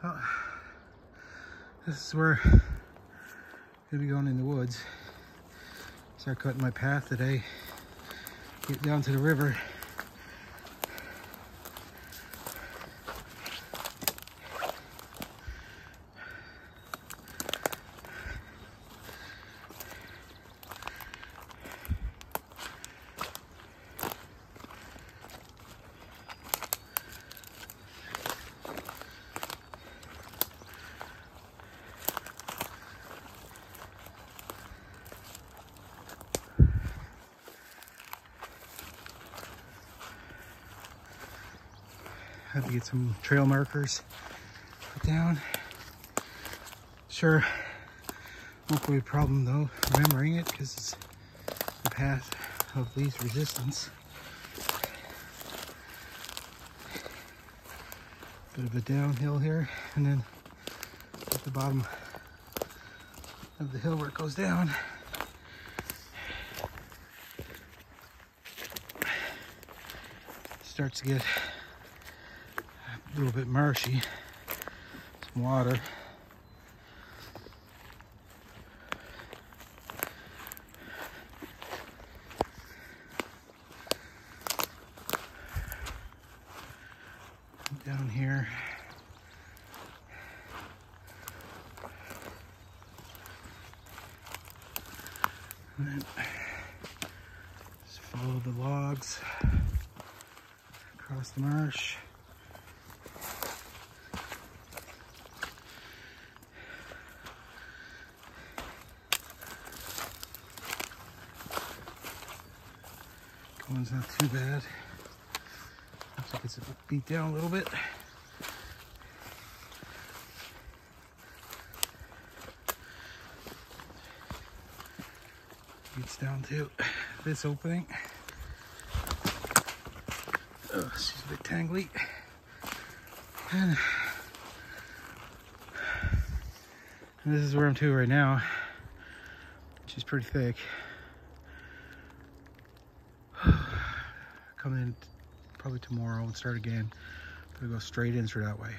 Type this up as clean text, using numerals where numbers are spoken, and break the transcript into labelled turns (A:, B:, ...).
A: Well, this is where I'm gonna be going in the woods. Start cutting my path today. Get down to the river. Have to get some trail markers put down. Sure, won't be a problem though, remembering it because it's the path of least resistance. Bit of a downhill here, and then at the bottom of the hill where it goes down, starts to get a little bit marshy, some water. Down here. And then just follow the logs across the marsh. One's not too bad. Looks like it's beat down a little bit. Gets down to this opening. Oh, she's a bit tangly. And this is where I'm to right now. She's pretty thick. Come in probably tomorrow and start again. Gonna go straight in through that way.